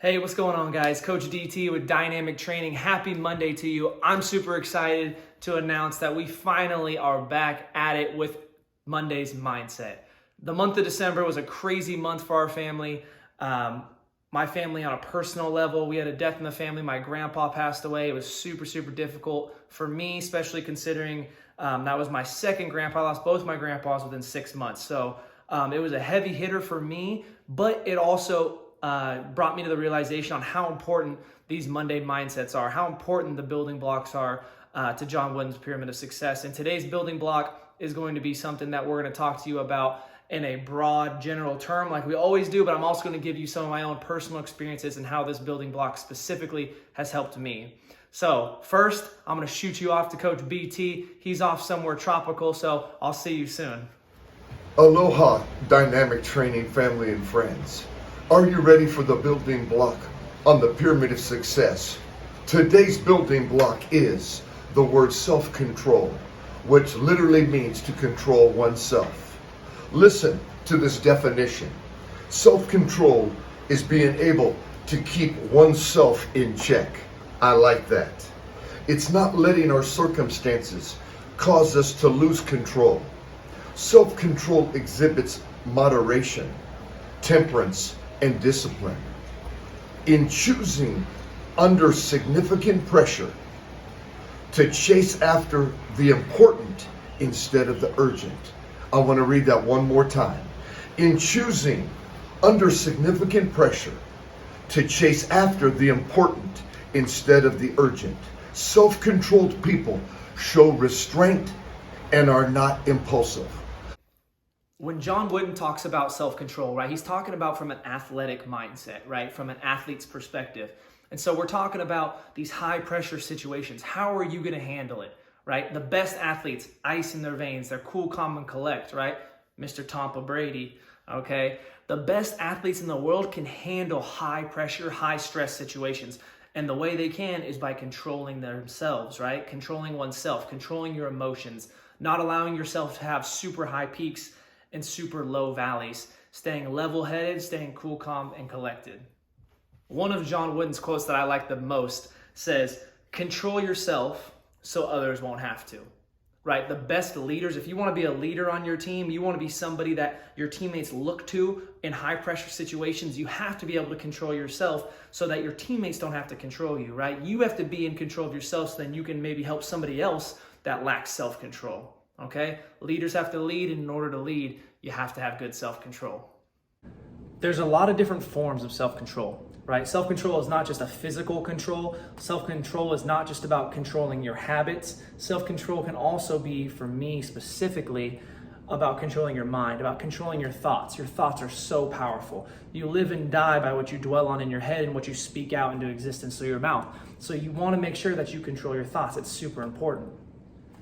Hey, what's going on, guys? Coach DT with Dynamic Training. Happy Monday to you. I'm super excited to announce that we finally are back at it with Monday's Mindset. The month of December was a crazy month for our family. My family on a personal level, we had a death in the family. My grandpa passed away. It was super difficult for me, especially considering that was my second grandpa. I lost both my grandpas within 6 months. So it was a heavy hitter for me, but it also brought me to the realization on how important these Monday mindsets are, how important the building blocks are to John Wooden's Pyramid of Success. And today's building block is going to be something that we're going to talk to you about in a broad general term like we always do, but I'm also going to give you some of my own personal experiences and how this building block specifically has helped me. So first, I'm going to shoot you off to Coach BT. He's off somewhere tropical, so I'll see you soon. Aloha, Dynamic Training family and friends. Are you ready for the building block on the Pyramid of Success? Today's building block is the word self-control, which literally means to control oneself. Listen to this definition. Self-control is being able to keep oneself in check. I like that. It's not letting our circumstances cause us to lose control. Self-control exhibits moderation, temperance, and discipline. In choosing under significant pressure to chase after the important instead of the urgent. I want to read that one more time. In choosing under significant pressure to chase after the important instead of the urgent. Self-controlled people show restraint and are not impulsive. When John Wooden talks about self-control, right, he's talking about from an athletic mindset, right, from an athlete's perspective. And so we're talking about these high pressure situations. How are you going to handle it, right? The best athletes, ice in their veins, they're cool, calm, and collect, right? Mr. Tom Brady, okay? The best athletes in the world can handle high pressure, high stress situations. And the way they can is by controlling themselves, right? Controlling oneself, controlling your emotions, not allowing yourself to have super high peaks and super low valleys, staying level-headed, staying cool, calm, and collected. One of John Wooden's quotes that I like the most says, control yourself so others won't have to, right? The best leaders, if you want to be a leader on your team, you want to be somebody that your teammates look to in high-pressure situations, you have to be able to control yourself so that your teammates don't have to control you, right? You have to be in control of yourself so then you can maybe help somebody else that lacks self-control. Okay? Leaders have to lead, and in order to lead, you have to have good self-control. There's a lot of different forms of self-control, right? Self-control is not just a physical control. Self-control is not just about controlling your habits. Self-control can also be, for me specifically, about controlling your mind, about controlling your thoughts. Your thoughts are so powerful. You live and die by what you dwell on in your head and what you speak out into existence through your mouth. So you want to make sure that you control your thoughts. It's super important.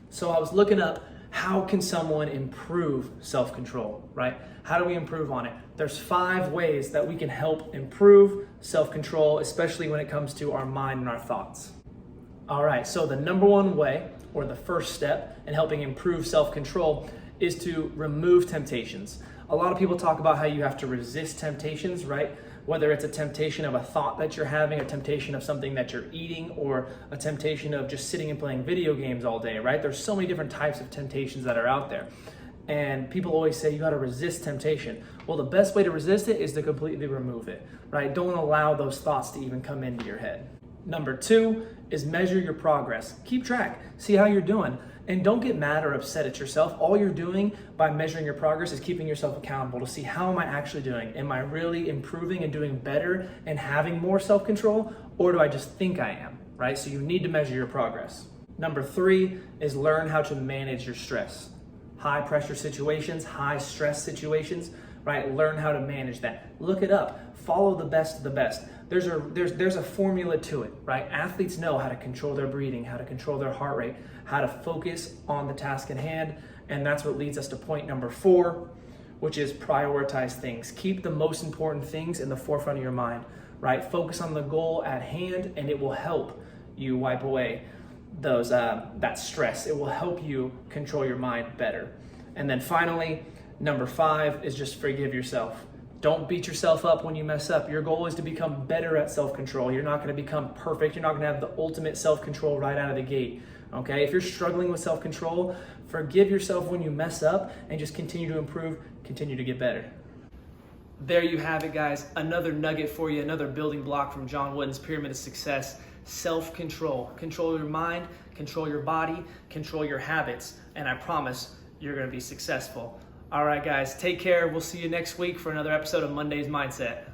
So I was looking up, how can someone improve self-control, right? How do we improve on it? There's 5 ways that we can help improve self-control, especially when it comes to our mind and our thoughts. All right, so the number one way, or the first step in helping improve self-control, is to remove temptations. A lot of people talk about how you have to resist temptations, right? Whether it's a temptation of a thought that you're having, a temptation of something that you're eating, or a temptation of just sitting and playing video games all day, right? There's so many different types of temptations that are out there. And people always say you got to resist temptation. Well, the best way to resist it is to completely remove it, right? Don't allow those thoughts to even come into your head. Number 2 is measure your progress. Keep track. See how you're doing. And don't get mad or upset at yourself. All you're doing by measuring your progress is keeping yourself accountable to see, how am I actually doing? Am I really improving and doing better and having more self-control? Or do I just think I am, right? So you need to measure your progress. Number 3 is learn how to manage your stress. High pressure situations, high stress situations, right? Learn how to manage that. Look it up. Follow the best of the best. There's a formula to it, right? Athletes know how to control their breathing, how to control their heart rate, how to focus on the task at hand. And that's what leads us to point number 4, which is prioritize things. Keep the most important things in the forefront of your mind, right? Focus on the goal at hand, and it will help you wipe away that stress. It will help you control your mind better. And then finally, number 5 is just forgive yourself. Don't beat yourself up when you mess up. Your goal is to become better at self-control. You're not going to become perfect. You're not going to have the ultimate self-control right out of the gate. Okay? If you're struggling with self-control, forgive yourself when you mess up and just continue to improve, continue to get better. There you have it, guys. Another nugget for you, another building block from John Wooden's Pyramid of Success. Self-control. Control your mind, control your body, control your habits, and I promise you're going to be successful. All right, guys, take care. We'll see you next week for another episode of Monday's Mindset.